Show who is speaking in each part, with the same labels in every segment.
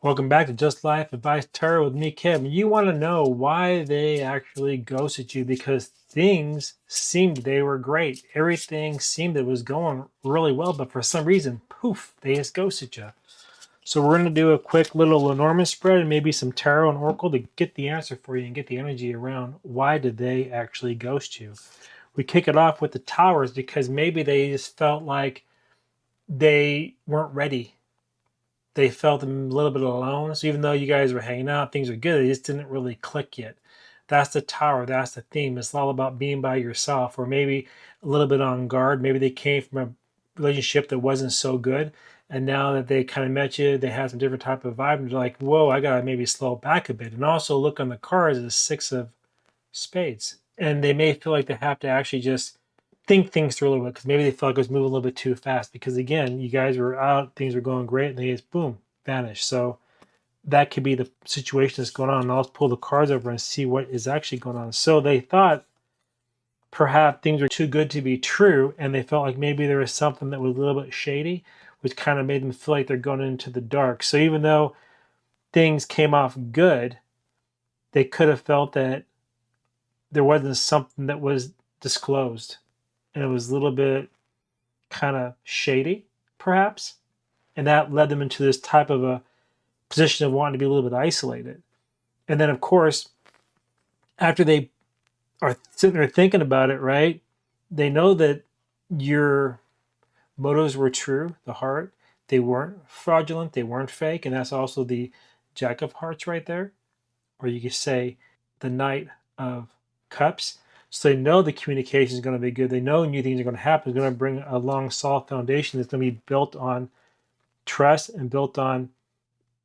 Speaker 1: Welcome back to Just Life Advice Tarot with me, Kim. You want to know why they actually ghosted you because things seemed they were great. Everything seemed it was going really well, but for some reason, poof, they just ghosted you. So we're going to do a quick little Lenormand spread and maybe some tarot and oracle to get the answer for you and get the energy around why did they actually ghost you. We kick it off with the towers because maybe they just felt like they weren't ready. They felt a little bit alone. So even though you guys were hanging out, things were good, it just didn't really click yet. That's the tower. That's the theme. It's all about being by yourself, or maybe a little bit on guard. Maybe they came from a relationship that wasn't so good, and now that they kind of met you, they had some different type of vibe, and they're like, "Whoa, I gotta maybe slow back a bit." And also look on the cards as 6 of spades, and they may feel like they have to actually just think things through a little bit because maybe they felt like it was moving a little bit too fast because again you guys were out, things were going great, and they just boom vanish. So that could be the situation that's going on, and I'll pull the cards over and see what is actually going on. So they thought perhaps things were too good to be true, and they felt like maybe there was something that was a little bit shady, which kind of made them feel like they're going into the dark. So even though things came off good, they could have felt that there wasn't something that was disclosed, and it was a little bit kind of shady, perhaps. And that led them into this type of a position of wanting to be a little bit isolated. And then, of course, after they are sitting there thinking about it, right, they know that your motives were true, the heart. They weren't fraudulent, they weren't fake. And that's also the Jack of Hearts right there. Or you could say the Knight of Cups. So they know the communication is going to be good. They know new things are going to happen. It's going to bring a long, solid foundation that's going to be built on trust and built on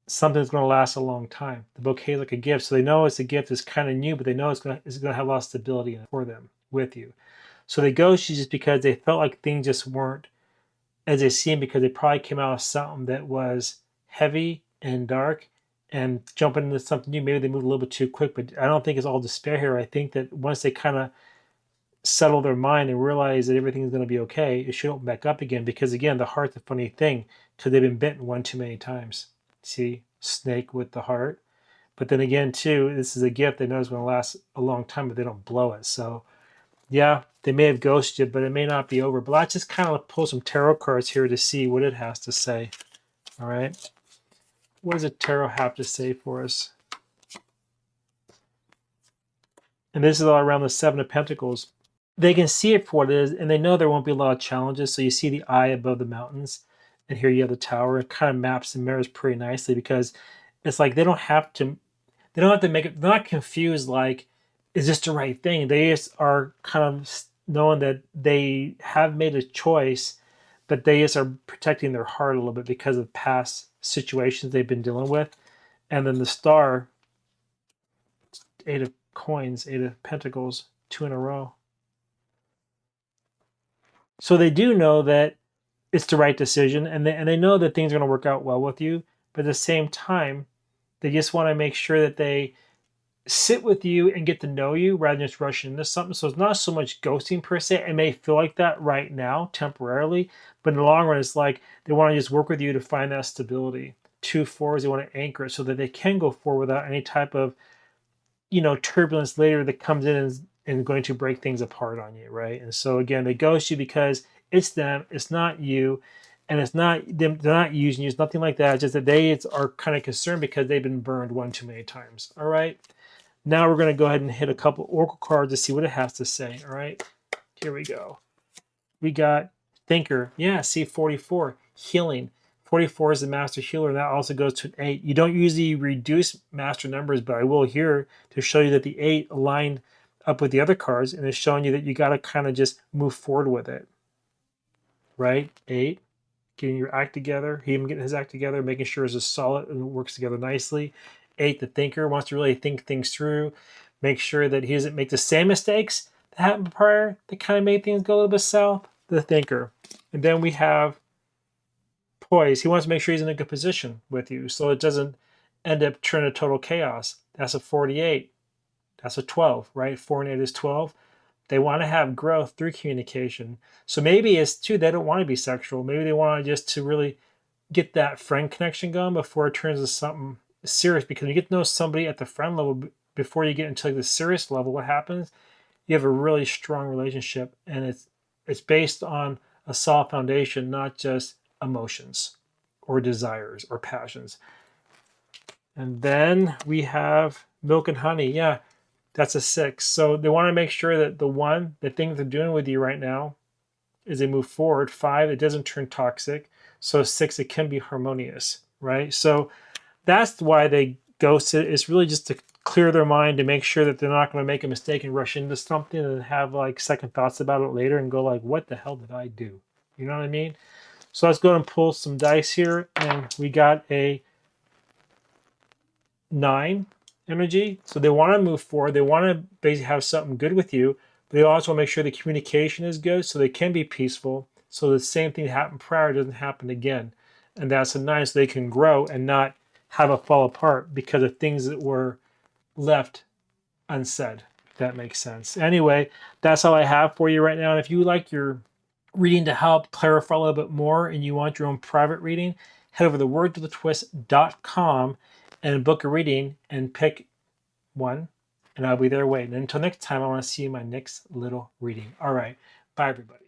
Speaker 1: something that's going to last a long time. The bouquet is like a gift. So they know it's a gift that's kind of new, but they know it's going to have a lot of stability for them with you. So they ghost you just because they felt like things just weren't as they seemed because they probably came out of something that was heavy and dark and jumping into something new. Maybe they moved a little bit too quick, but I don't think it's all despair here. I think that once they kind of settle their mind and realize that everything is going to be okay, it should open back up again because, again, the heart's a funny thing because they've been bitten one too many times. See, snake with the heart. But then again, too, this is a gift they know is going to last a long time, but they don't blow it. So, yeah, they may have ghosted you, but it may not be over. But let's just kind of pull some tarot cards here to see what it has to say. All right. What does the tarot have to say for us? And this is all around the Seven of Pentacles. They can see it for what it is, and they know there won't be a lot of challenges. So you see the eye above the mountains, and here you have the tower. It kind of maps and mirrors pretty nicely because it's like they don't have to make it, they're not confused like, is this the right thing? They just are kind of knowing that they have made a choice, but they just are protecting their heart a little bit because of past situations they've been dealing with. And then the star, Eight of Coins, Eight of Pentacles, two in a row. So they do know that it's the right decision, and they know that things are going to work out well with you. But at the same time, they just want to make sure that they sit with you and get to know you rather than just rushing into something. So it's not so much ghosting per se. It may feel like that right now, temporarily, but in the long run, it's like they want to just work with you to find that stability. 2 4s, they want to anchor it so that they can go forward without any type of, turbulence later that comes in and going to break things apart on you, right? And so again, they ghost you because it's them, it's not you, and it's not them. They're not using you. It's nothing like that. It's just that they are kind of concerned because they've been burned one too many times. All right. Now we're going to go ahead and hit a couple oracle cards to see what it has to say. All right. Here we go. We got Thinker. Yeah. See, 44 healing. 44 is the master healer, and that also goes to an 8. You don't usually reduce master numbers, but I will here to show you that the 8 aligned up with the other cards, and it's showing you that you got to kind of just move forward with it. Right? 8, getting your act together, him getting his act together, making sure it's solid and works together nicely. 8, the thinker, wants to really think things through, make sure that he doesn't make the same mistakes that happened prior that kind of made things go a little bit south. The thinker. And then we have Poise. He wants to make sure he's in a good position with you so it doesn't end up turning to total chaos. That's a 48. That's a 12, right? 4 and 8 is 12. They want to have growth through communication. So maybe it's too, they don't want to be sexual. Maybe they want to just to really get that friend connection going before it turns into something serious. Because you get to know somebody at the friend level before you get into like the serious level, what happens? You have a really strong relationship, and it's based on a solid foundation, not just emotions or desires or passions. And then we have milk and honey. Yeah, that's a 6. So they want to make sure that the thing they're doing with you right now, as they move forward. 5, it doesn't turn toxic. So 6, it can be harmonious, right? So that's why they ghost it. It's really just to clear their mind, to make sure that they're not going to make a mistake and rush into something and have like second thoughts about it later and go like, what the hell did I do? You know what I mean? So let's go and pull some dice here. And we got a 9 energy. So they want to move forward. They want to basically have something good with you. But they also want to make sure the communication is good so they can be peaceful. So the same thing that happened prior doesn't happen again. And that's a 9, so they can grow and not have it fall apart because of things that were left unsaid, if that makes sense. Anyway, that's all I have for you right now. And if you like your reading to help clarify a little bit more and you want your own private reading, head over to wordtothetwist.com and book a reading and pick one, and I'll be there waiting. Until next time, I want to see you in my next little reading. All right. Bye, everybody.